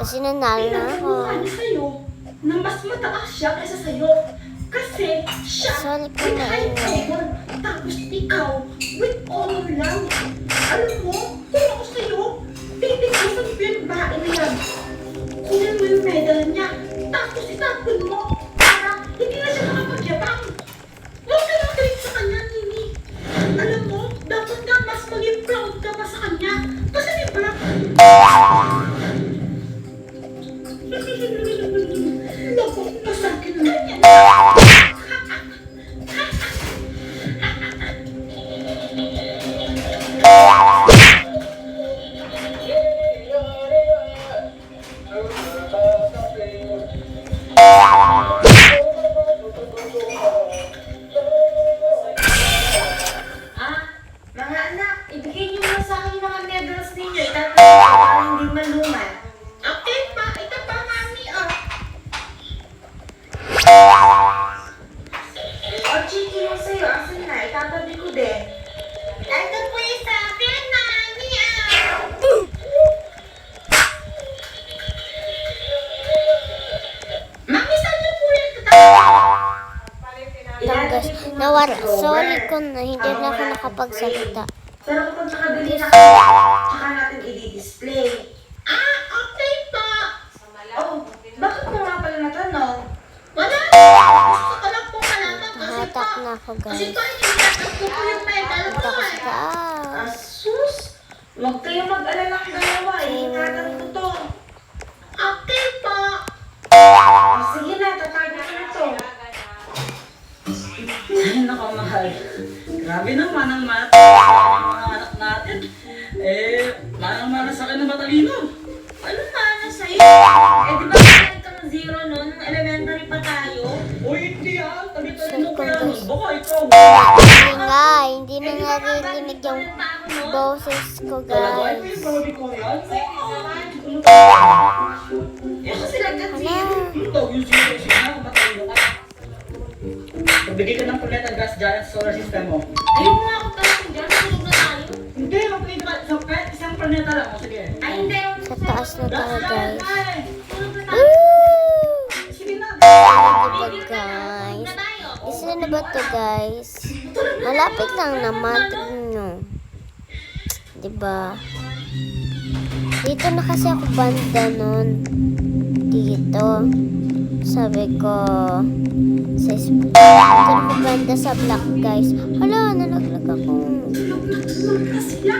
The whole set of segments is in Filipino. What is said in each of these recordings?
Kasi nanalo na ako. Niya sa'yo na mas mataas siya kaysa sa'yo. Kasi siya Sorry po with na high ano. honor. Tapos ikaw with honor lang. Alam mo, kung ako sa'yo, titignan mo yung babae na yan. Kunin mo yung medal niya. Tapos itapon mo para hindi na siya makapagyabang. Huwag ka lang galit sa kanya, Nini. Alam mo, dapat nga mas maging proud ka pa sa kanya. Kasi di ba? Naku, nasakin na yan. Mga anak, ibigay niyo muna sa akin yung mga medals ninyo. Itatapos ko para hindi maluman. Okay pa, ito pa, mami, oh. O, Chiki, yung sa'yo. Asan na? Itatabi ko din. Ito po yung sa akin, mami, ah. Mami, saan niyo po yung Lang guys, nawala. Sorry ko na, hindi na ako nakapagsalita. Pero kapag nakabili na kayo, tsaka natin i-display. Ah, okay po. Oh, bakit mo nga pala natanong? Wala. Gusto ko lang po malaman kasi Nahatak po. na ako Kasi guys. po, inilatag ko po yung medal ko, Nahatak eh. sa taas. Asus! Huwag kayo mag-alala ng dalawa. Iingatan ko to. Okay po. Oh, sige na, tatago ko na to. Ay, naku, mahal. Grabe naman ang mata ng mga anak natin. Manang-mana sa akin na matalino. Ano mana sa'yo? Eh, di ba kailan ka ng zero noon? Nung elementary pa tayo? Uy, hindi ah. Tabi-talino ko yan. Baka ikaw. Hindi nga, hindi na naririnig yung boses ko Talaga, guys. ito yung bawi ko yan. Eh, kasi lagat Ano? zero. Yung tawag yung zero na kung matalino ka. Pagbigay ka ng kulit ang gas dyan sa solar system mo. Ayaw mo ako talaga dyan. Tulog na tayo. Hindi, magpili ka sa kahit isang planeta lang. O, sige. Ay, hindi. Sa taas na tayo guys. Tulog na tayo. Woo! Sige na. Diba guys? Isa na ba to guys? Malapit lang naman. Tignan nyo. Diba? Dito na kasi ako banda nun. Dito. Sabi ko dito na ako banda sa black guys. Hala, nalaglag ako. Tulog na sila.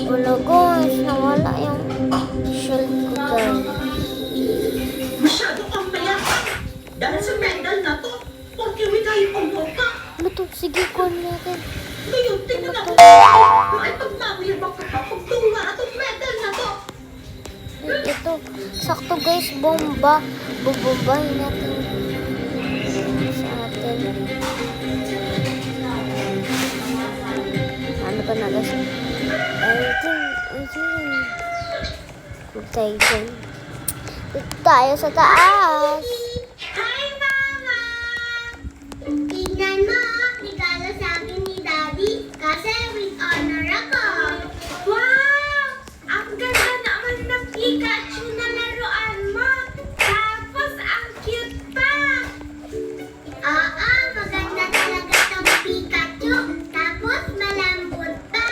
Wala guys, nawala yung shield ko guys. Masyado kang mayakap. Dahil sa medal na to, porque may tayo honor ka. Ano to? Sige, kuha natin. Ngayon, tingnan ako. Ay, pagmamayabang ka pa, pagtunga itong medal na to. Ito, sakto guys, bomba. Bubombahin natin sa atin. Ano pa na guys? Huwag tayo dyan. Dito tayo sa taas. Hi, Mama! Tingnan mo, regalo sa akin ni Daddy kasi with honor ako. Wow! Ang ganda naman ng Pikachu na laruan mo. Tapos, ang cute pa. Oo, maganda talaga itong Pikachu. Tapos malambot pa.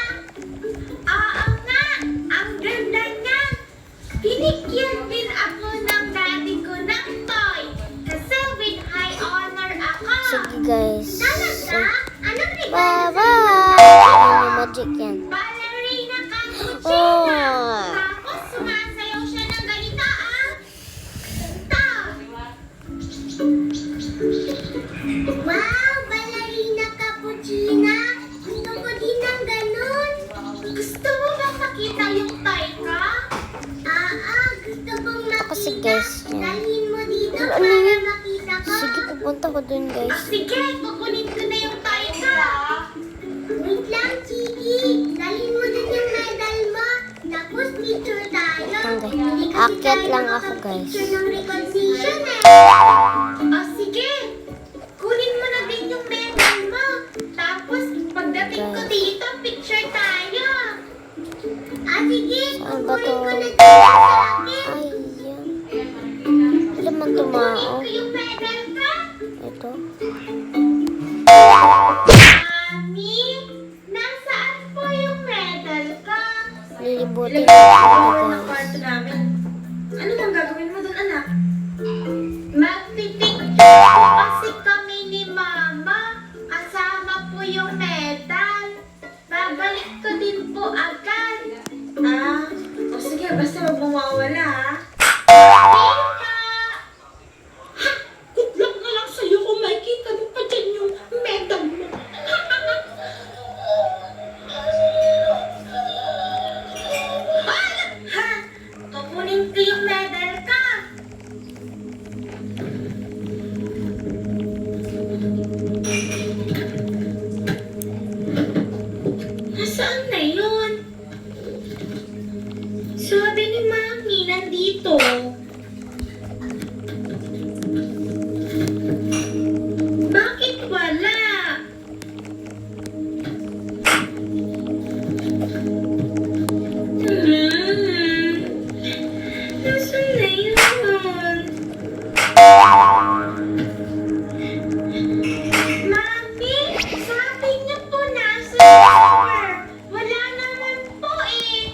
Oo nga, ang ganda niya. Binigyan din ako ng daddy ko ng toy. Kasi with high honor ako. Sige guys. Talaga? Anong regalo Bye-bye! Ano magic yan? Ballerina Oh. cappuccino. Tapos sumasayaw siya ng guys yan. Dalhin mo dito Ano para yun? makita ko. Sige, pupunta ko dun guys. Sige, kukunin ko na yung toy ko. Wait lang, Chiki. Dalhin mo dun yung medal mo. Tapos picture tayo. Hanggang. Hindi kasi Akyat tayo lang ako, guys. makapicture ng recognition eh. O sige, kunin mo na din yung medal mo. Tapos pagdating ko Guys. dito, picture tayo. Ah, sige. Saan ba Kukunin to? ko na dito sa akin. Ay, yan. Wala man tumao. Kunin ko yung medal ko. Ito. Mami, nasaan po yung medal ko? Lilibutin Ilagay ko ko ito ng guys. kwarto namin. Ano bang gagawin mo doon, anak? Magpipicture po kasi kami ni Mama. Kasama po yung medal. Babalik ko din po agad. Ah, o sige, basta wag mong mawawala, ha? Tita! Good luck na lang sa'yo kung makikita mo pa dyan yung medal mo. Ha? Kukunin ko yung medal ka. Nasaan na yun? Sabi ni Mami, nandito. Bakit wala? Nasaan na yun? Mami, sabi niyo po nasa drawer. Wala naman po eh.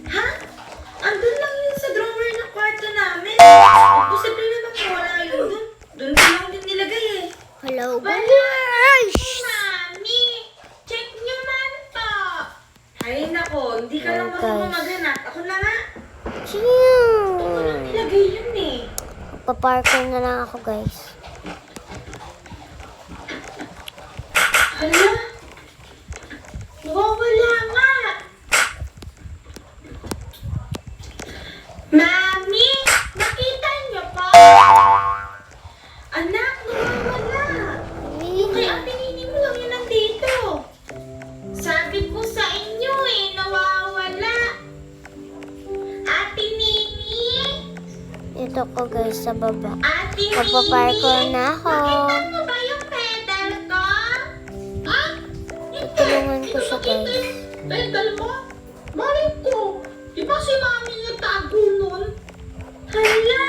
Ha? Andun lang yun sa drawer ng kwarto namin. Posible naman kung wala yun dun. Dun ko lang din nilagay eh. Hello Wala guys! Mami, check niyo man po. Ay, nako, hindi ka lang Oh, marunong guys. maghanap. Ako na nga. Chill! Nilagay yun eh. Paparker na lang ako guys. Hala? Nawawala nga. Mami, nakita niyo po? Anak, nawawala. Yung kay Ate Nini mo lang yun nandito. Sabi ko sa inyo eh, nawawala. Ate Nini? Ito ko guys sa baba. Ate Nini? Magpaparkour na ako. Nakita mo ba yung pedal ko? Ah? Tutulungan ko siya guys. Pedal mo? Balik ko. Di ba si Mami nagtago nun? Hala!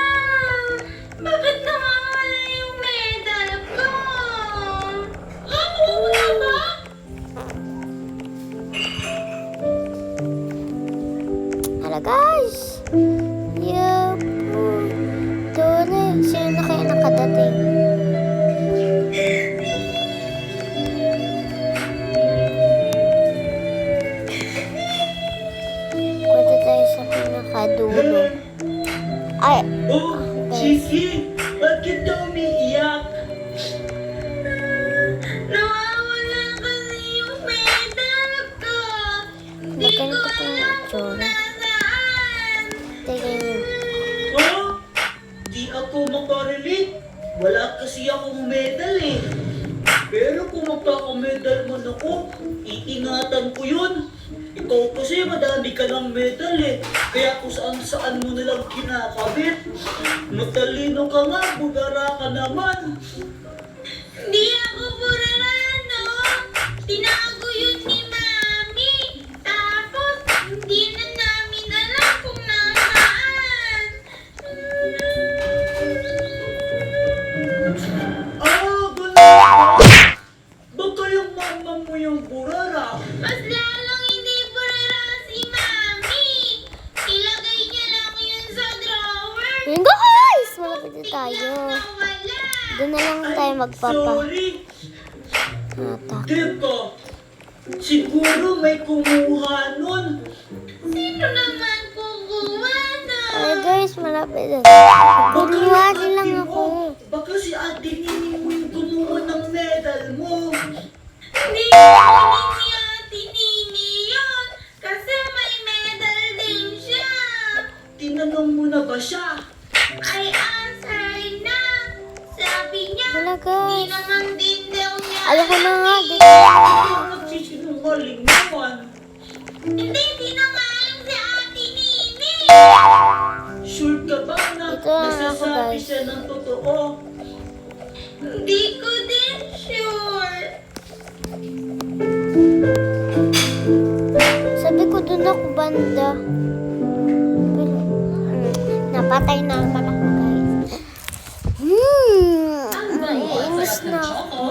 Bakit nawawala yung medal ko? Ha? Nawawala ba? Hala guys! Yup! Doon eh. Sino na kaya nakadating? Punta tayo sa pinakadulo. Ay! Oh, guys. Chiki, bakit ka umiiyak? Nawawala kasi yung medal ko. Hindi ko Maganda po yung alam kung itsura. nasaan. Tingnan niyo. Oh, di ako makarelate. Wala kasi akong medal eh. Pero kung magkakamedal man ako, iingatan ko yun. Ikaw kasi madami ka ng medal eh. Kaya kung saan-saan mo nalang kinakabit. Matalino ka nga, bugara ka naman. Hindi ako burano. Tinago yun ni Mami. Tapos, hindi na namin alam kung nasaan. Ah, ganun ba? Baka yung mama mo yung burara. Mas lalong hindi burara si Mami. Ilagay niya lang yun sa drawer. Yun guys! Malapit na tayo. Nawala. Doon na lang tayo magpapa. Sorry. Atak. Teka, siguro may kumuha nun. Sino naman kukuha na? Ay guys, malapit na. Guluwari lang ako. Baka si Ate Nini mo yung kumuha ng medal mo. Hindi kunin ni Ate Nini yun. Kasi may medal din siya. Tinanong mo na ba siya? Ay, sorry na. Sabi niya, Wala, di guys. naman din daw niya. Ayoko na nga. Nagsisinungaling naman. Hindi, sinungaling si Ate Nini. Sure ka ba na Ito na ako, nagsasabi guys. siya ng totoo? Hindi ko din sure. Sabi ko doon ako banda. Pero, napatay na naman ako, guys. Naiinis na ako.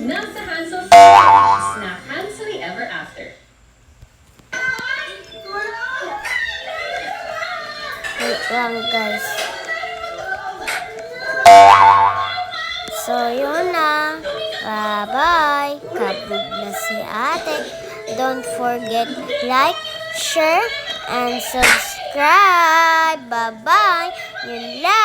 Nasa Hansel's Snack Hansel Ever After. Wait lang, guys. So, yun na. Bye-bye. Kabog na si ate. Don't forget like, share, and subscribe. Bye-bye. Yun lang.